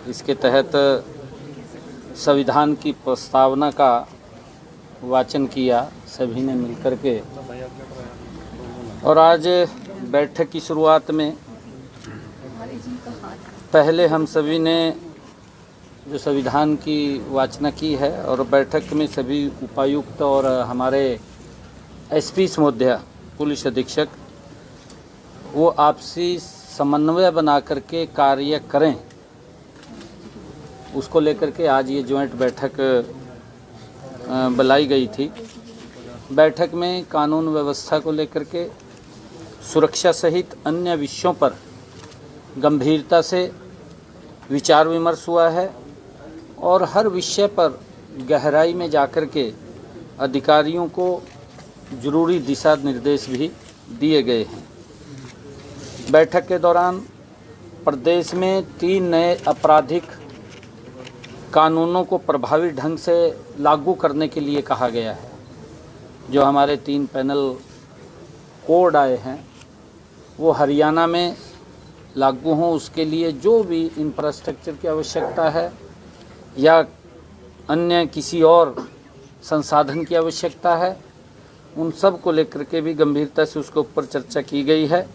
इसके तहत संविधान की प्रस्तावना का वाचन किया सभी ने मिलकर के। और आज बैठक की शुरुआत में पहले हम सभी ने जो संविधान की वाचना की है और बैठक में सभी उपायुक्त और हमारे एसपी महोदया पुलिस अधीक्षक वो आपसी समन्वय बना करके कार्य करें, उसको लेकर के आज ये ज्वाइंट बैठक बुलाई गई थी। बैठक में कानून व्यवस्था को लेकर के, सुरक्षा सहित अन्य विषयों पर गंभीरता से विचार विमर्श हुआ है और हर विषय पर गहराई में जाकर के अधिकारियों को जरूरी दिशा निर्देश भी दिए गए हैं। बैठक के दौरान प्रदेश में 3 नए आपराधिक कानूनों को प्रभावी ढंग से लागू करने के लिए कहा गया है। जो हमारे 3 पैनल कोड आए हैं वो हरियाणा में लागू हों, उसके लिए जो भी इंफ्रास्ट्रक्चर की आवश्यकता है या अन्य किसी और संसाधन की आवश्यकता है, उन सब को लेकर के भी गंभीरता से उसके ऊपर चर्चा की गई है।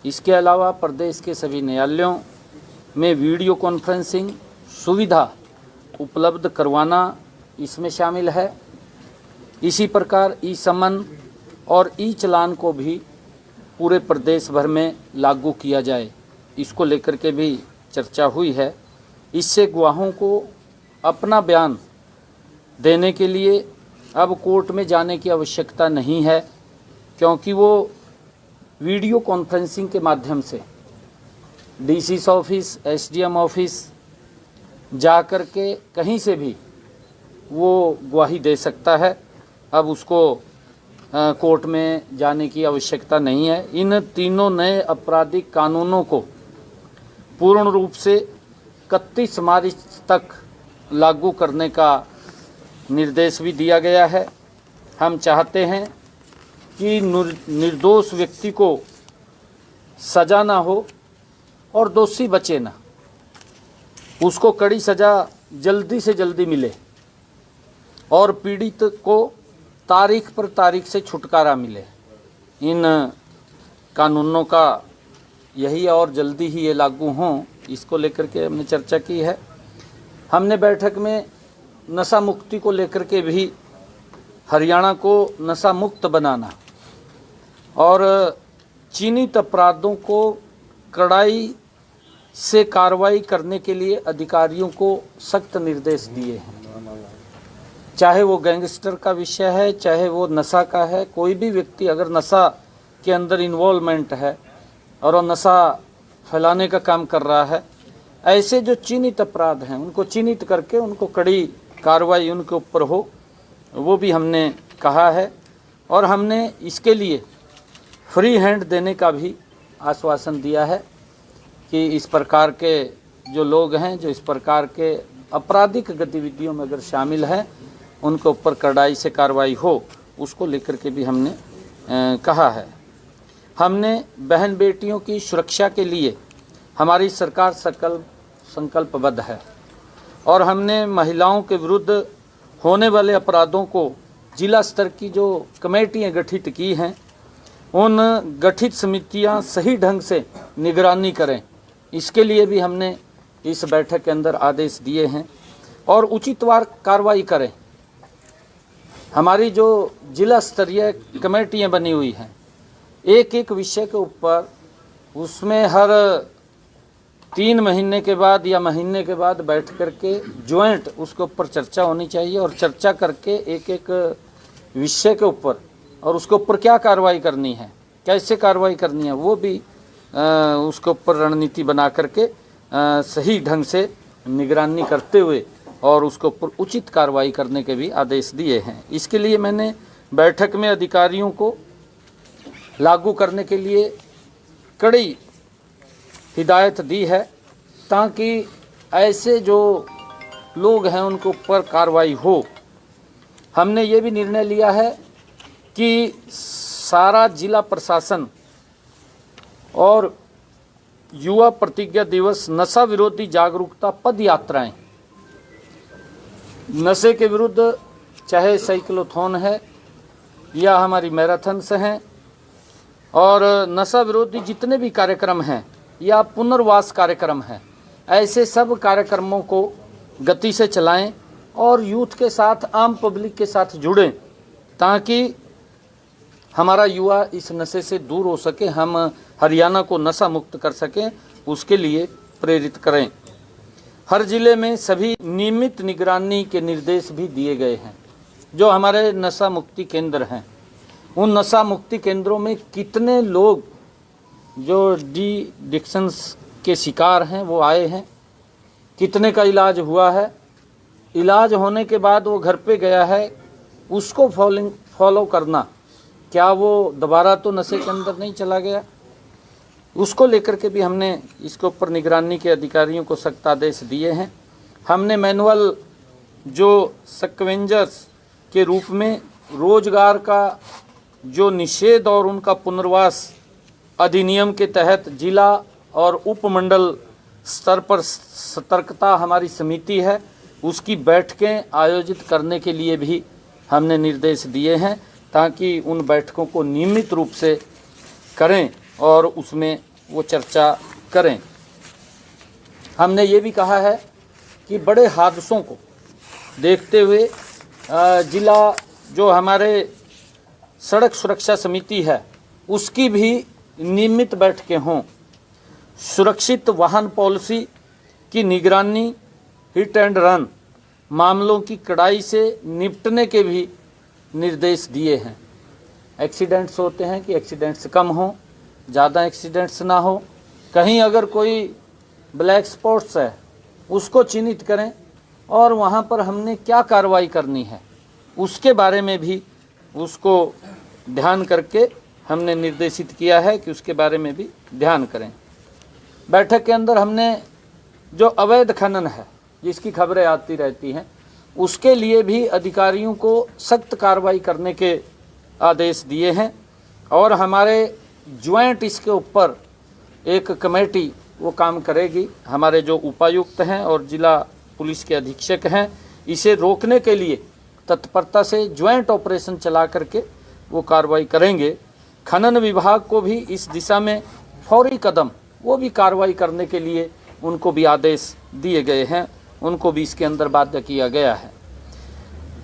इसके अलावा प्रदेश के सभी न्यायालयों में वीडियो कॉन्फ्रेंसिंग सुविधा उपलब्ध करवाना इसमें शामिल है। इसी प्रकार ई समन और ई चालान को भी पूरे प्रदेश भर में लागू किया जाए, इसको लेकर के भी चर्चा हुई है। इससे गवाहों को अपना बयान देने के लिए अब कोर्ट में जाने की आवश्यकता नहीं है, क्योंकि वो वीडियो कॉन्फ्रेंसिंग के माध्यम से डीसी ऑफिस, एसडीएम ऑफिस जा कर के कहीं से भी वो गवाही दे सकता है। अब उसको कोर्ट में जाने की आवश्यकता नहीं है। इन तीनों नए आपराधिक कानूनों को पूर्ण रूप से 31 मार्च तक लागू करने का निर्देश भी दिया गया है। हम चाहते हैं कि निर्दोष व्यक्ति को सज़ा ना हो और दोषी बचे ना, उसको कड़ी सज़ा जल्दी से जल्दी मिले और पीड़ित को तारीख पर तारीख से छुटकारा मिले। इन कानूनों का यही और जल्दी ही ये लागू हों, इसको लेकर के हमने चर्चा की है। हमने बैठक में नशा मुक्ति को लेकर के भी हरियाणा को नशा मुक्त बनाना और चिन्हित अपराधों को कड़ाई से कार्रवाई करने के लिए अधिकारियों को सख्त निर्देश दिए हैं। चाहे वो गैंगस्टर का विषय है, चाहे वो नशा का है, कोई भी व्यक्ति अगर नशा के अंदर इन्वॉल्वमेंट है और वो नशा फैलाने का काम कर रहा है, ऐसे जो चिन्हित अपराध हैं उनको चिन्हित करके उनको कड़ी कार्रवाई उनके ऊपर हो, वो भी हमने कहा है। और हमने इसके लिए फ्री हैंड देने का भी आश्वासन दिया है कि इस प्रकार के जो लोग हैं, जो इस प्रकार के आपराधिक गतिविधियों में अगर शामिल हैं, उनके ऊपर कड़ाई से कार्रवाई हो, उसको लेकर के भी हमने कहा है। हमने बहन बेटियों की सुरक्षा के लिए हमारी सरकार संकल्पबद्ध है और हमने महिलाओं के विरुद्ध होने वाले अपराधों को जिला स्तर की जो कमेटियां गठित की हैं, उन गठित समितियां सही ढंग से निगरानी करें, इसके लिए भी हमने इस बैठक के अंदर आदेश दिए हैं और उचितवार कार्रवाई करें। हमारी जो जिला स्तरीय कमेटियां बनी हुई हैं, एक एक विषय के ऊपर उसमें हर 3 महीने के बाद या महीने के बाद बैठ करके ज्वाइंट उसके ऊपर चर्चा होनी चाहिए और चर्चा करके एक एक विषय के ऊपर और उसके ऊपर क्या कार्रवाई करनी है, कैसे कार्रवाई करनी है, वो भी उसके ऊपर रणनीति बना करके सही ढंग से निगरानी करते हुए और उसके ऊपर उचित कार्रवाई करने के भी आदेश दिए हैं। इसके लिए मैंने बैठक में अधिकारियों को लागू करने के लिए कड़ी हिदायत दी है, ताकि ऐसे जो लोग हैं उनके ऊपर कार्रवाई हो। हमने ये भी निर्णय लिया है कि सारा जिला प्रशासन और युवा प्रतिज्ञा दिवस, नशा विरोधी जागरूकता पद यात्राएं। नशे के विरुद्ध चाहे साइक्लोथॉन है या हमारी मैराथन्स हैं, और नशा विरोधी जितने भी कार्यक्रम हैं या पुनर्वास कार्यक्रम हैं, ऐसे सब कार्यक्रमों को गति से चलाएं और यूथ के साथ, आम पब्लिक के साथ जुड़ें, ताकि हमारा युवा इस नशे से दूर हो सके, हम हरियाणा को नशा मुक्त कर सकें, उसके लिए प्रेरित करें। हर जिले में सभी नियमित निगरानी के निर्देश भी दिए गए हैं। जो हमारे नशा मुक्ति केंद्र हैं, उन नशा मुक्ति केंद्रों में कितने लोग जो डिक्शंस के शिकार हैं वो आए हैं, कितने का इलाज हुआ है, इलाज होने के बाद वो घर पे गया है, उसको फॉलो करना, क्या वो दोबारा तो नशे के अंदर नहीं चला गया, उसको लेकर के भी हमने इसके ऊपर निगरानी के अधिकारियों को सख्त आदेश दिए हैं। हमने मैनुअल जो स्कैवेंजर्स के रूप में रोजगार का जो निषेध और उनका पुनर्वास अधिनियम के तहत जिला और उपमंडल स्तर पर सतर्कता हमारी समिति है, उसकी बैठकें आयोजित करने के लिए भी हमने निर्देश दिए हैं, ताकि उन बैठकों को नियमित रूप से करें और उसमें वो चर्चा करें। हमने ये भी कहा है कि बड़े हादसों को देखते हुए जिला जो हमारे सड़क सुरक्षा समिति है उसकी भी नियमित बैठकें हों। सुरक्षित वाहन पॉलिसी की निगरानी, हिट एंड रन मामलों की कड़ाई से निपटने के भी निर्देश दिए हैं। एक्सीडेंट्स होते हैं कि एक्सीडेंट्स कम हो, ज़्यादा एक्सीडेंट्स ना हो। कहीं अगर कोई ब्लैक स्पॉट्स है उसको चिन्हित करें और वहाँ पर हमने क्या कार्रवाई करनी है उसके बारे में भी उसको ध्यान करके हमने निर्देशित किया है कि उसके बारे में भी ध्यान करें। बैठक के अंदर हमने जो अवैध खनन है जिसकी खबरें आती रहती हैं उसके लिए भी अधिकारियों को सख्त कार्रवाई करने के आदेश दिए हैं, और हमारे ज्वाइंट इसके ऊपर एक कमेटी वो काम करेगी। हमारे जो उपायुक्त हैं और जिला पुलिस के अधीक्षक हैं इसे रोकने के लिए तत्परता से ज्वाइंट ऑपरेशन चला करके वो कार्रवाई करेंगे। खनन विभाग को भी इस दिशा में फौरी कदम वो भी कार्रवाई करने के लिए उनको भी आदेश दिए गए हैं, उनको भी इसके अंदर बाध्य किया गया है।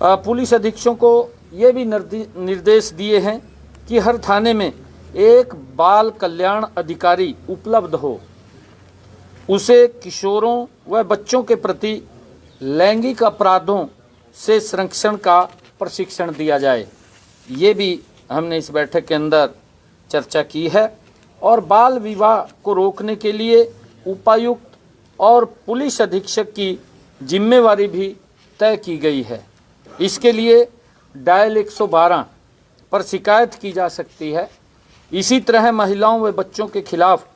पुलिस अधीक्षकों को ये भी निर्देश दिए हैं कि हर थाने में एक बाल कल्याण अधिकारी उपलब्ध हो, उसे किशोरों व बच्चों के प्रति लैंगिक अपराधों से संरक्षण का प्रशिक्षण दिया जाए। ये भी हमने इस बैठक के अंदर चर्चा की है। और बाल विवाह को रोकने के लिए उपायुक्त और पुलिस अधीक्षक की जिम्मेवारी भी तय की गई है। इसके लिए डायल 112 पर शिकायत की जा सकती है। इसी तरह महिलाओं व बच्चों के खिलाफ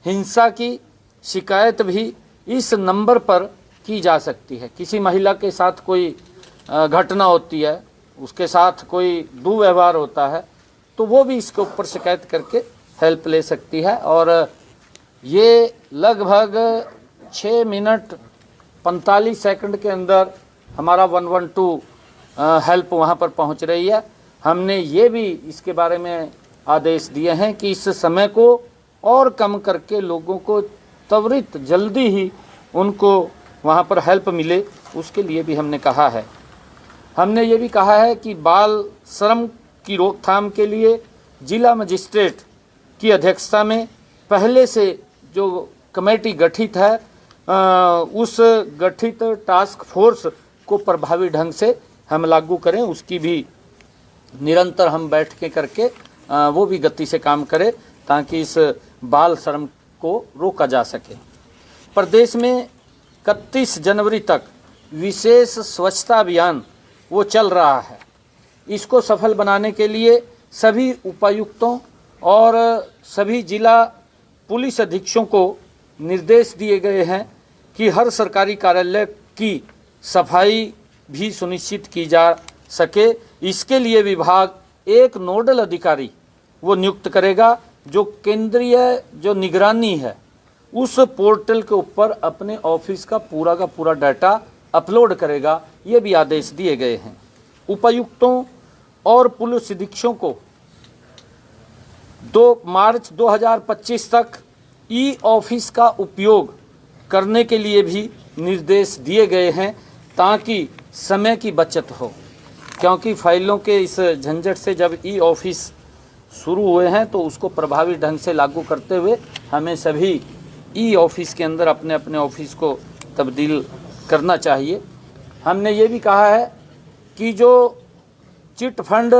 हिंसा की शिकायत भी इस नंबर पर की जा सकती है। किसी महिला के साथ कोई घटना होती है, उसके साथ कोई दुर्व्यवहार होता है, तो वो भी इसके ऊपर शिकायत करके हेल्प ले सकती है। और ये लगभग 6 मिनट 45 सेकंड के अंदर हमारा 112 हेल्प वहाँ पर पहुँच रही है। हमने ये भी इसके बारे में आदेश दिए हैं कि इस समय को और कम करके लोगों को त्वरित जल्दी ही उनको वहाँ पर हेल्प मिले, उसके लिए भी हमने कहा है। हमने ये भी कहा है कि बाल श्रम की रोकथाम के लिए जिला मजिस्ट्रेट की अध्यक्षता में पहले से जो कमेटी गठित है उस गठित टास्क फोर्स को प्रभावी ढंग से हम लागू करें, उसकी भी निरंतर हम बैठकें करके वो भी गति से काम करें ताकि इस बाल श्रम को रोका जा सके। प्रदेश में 31 जनवरी तक विशेष स्वच्छता अभियान वो चल रहा है। इसको सफल बनाने के लिए सभी उपायुक्तों और सभी जिला पुलिस अधीक्षकों को निर्देश दिए गए हैं कि हर सरकारी कार्यालय की सफाई भी सुनिश्चित की जा सके। इसके लिए विभाग एक नोडल अधिकारी वो नियुक्त करेगा जो केंद्रीय जो निगरानी है उस पोर्टल के ऊपर अपने ऑफिस का पूरा डाटा अपलोड करेगा, ये भी आदेश दिए गए हैं। उपायुक्तों और पुलिस अधीक्षकों को 2 मार्च 2025 तक ई ऑफिस का उपयोग करने के लिए भी निर्देश दिए गए हैं, ताकि समय की बचत हो। क्योंकि फाइलों के इस झंझट से जब ई ऑफिस शुरू हुए हैं तो उसको प्रभावी ढंग से लागू करते हुए हमें सभी ई ऑफिस के अंदर अपने अपने ऑफिस को तब्दील करना चाहिए। हमने ये भी कहा है कि जो चिट फंड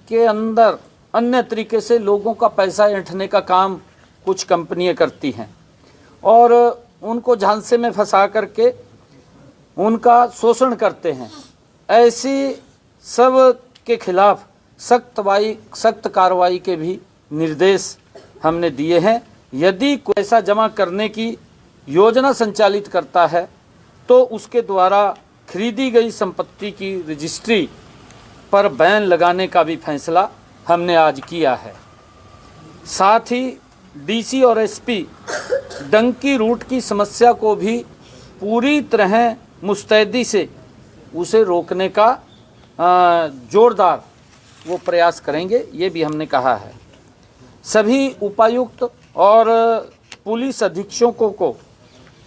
के अंदर अन्य तरीके से लोगों का पैसा ऐंठने का काम कुछ कंपनियां करती हैं और उनको झांसे में फंसा करके उनका शोषण करते हैं, ऐसी सब के खिलाफ सख्त कार्रवाई के भी निर्देश हमने दिए हैं। यदि कोई पैसा जमा करने की योजना संचालित करता है तो उसके द्वारा खरीदी गई संपत्ति की रजिस्ट्री पर बैन लगाने का भी फैसला हमने आज किया है। साथ ही डीसी और एसपी डंकी रूट की समस्या को भी पूरी तरह मुस्तैदी से उसे रोकने का जोरदार वो प्रयास करेंगे, ये भी हमने कहा है। सभी उपायुक्त और पुलिस अधीक्षकों को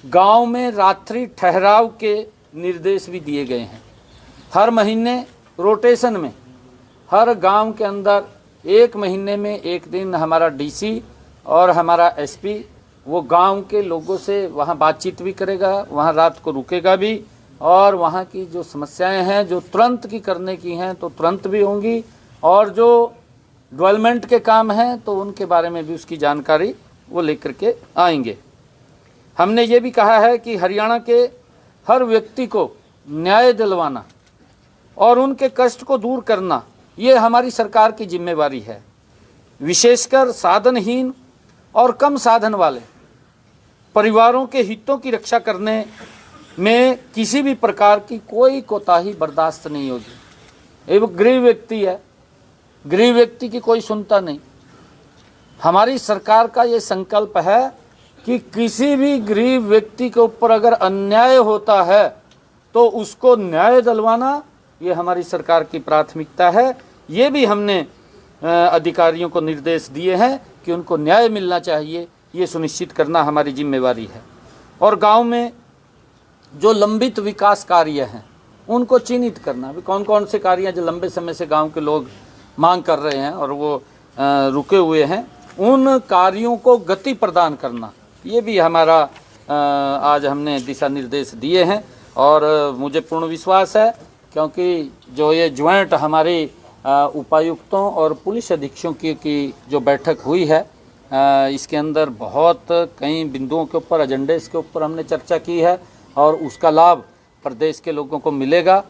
गांव में रात्रि ठहराव के निर्देश भी दिए गए हैं। हर महीने रोटेशन में हर गांव के अंदर 1 महीने में 1 दिन हमारा डीसी और हमारा एसपी वो गांव के लोगों से वहां बातचीत भी करेगा, वहां रात को रुकेगा भी और वहां की जो समस्याएं हैं जो तुरंत की करने की हैं तो तुरंत भी होंगी और जो डेवलपमेंट के काम हैं तो उनके बारे में भी उसकी जानकारी वो लेकर के आएंगे। हमने ये भी कहा है कि हरियाणा के हर व्यक्ति को न्याय दिलवाना और उनके कष्ट को दूर करना ये हमारी सरकार की जिम्मेवारी है। विशेषकर साधनहीन और कम साधन वाले परिवारों के हितों की रक्षा करने में किसी भी प्रकार की कोई कोताही बर्दाश्त नहीं होगी। एक गरीब व्यक्ति है, गरीब व्यक्ति की कोई सुनता नहीं। हमारी सरकार का ये संकल्प है कि किसी भी गरीब व्यक्ति के ऊपर अगर अन्याय होता है तो उसको न्याय दिलवाना ये हमारी सरकार की प्राथमिकता है। ये भी हमने अधिकारियों को निर्देश दिए हैं कि उनको न्याय मिलना चाहिए, ये सुनिश्चित करना हमारी जिम्मेवारी है। और गांव में जो लंबित विकास कार्य हैं उनको चिन्हित करना, भी कौन कौन से कार्य हैं जो लंबे समय से गांव के लोग मांग कर रहे हैं और वो रुके हुए हैं, उन कार्यों को गति प्रदान करना, ये भी हमारा आज हमने दिशा निर्देश दिए हैं। और मुझे पूर्ण विश्वास है क्योंकि जो ये ज्वाइंट हमारी उपायुक्तों और पुलिस अधीक्षकों की जो बैठक हुई है इसके अंदर बहुत कई बिंदुओं के ऊपर, एजेंडे के ऊपर हमने चर्चा की है और उसका लाभ प्रदेश के लोगों को मिलेगा।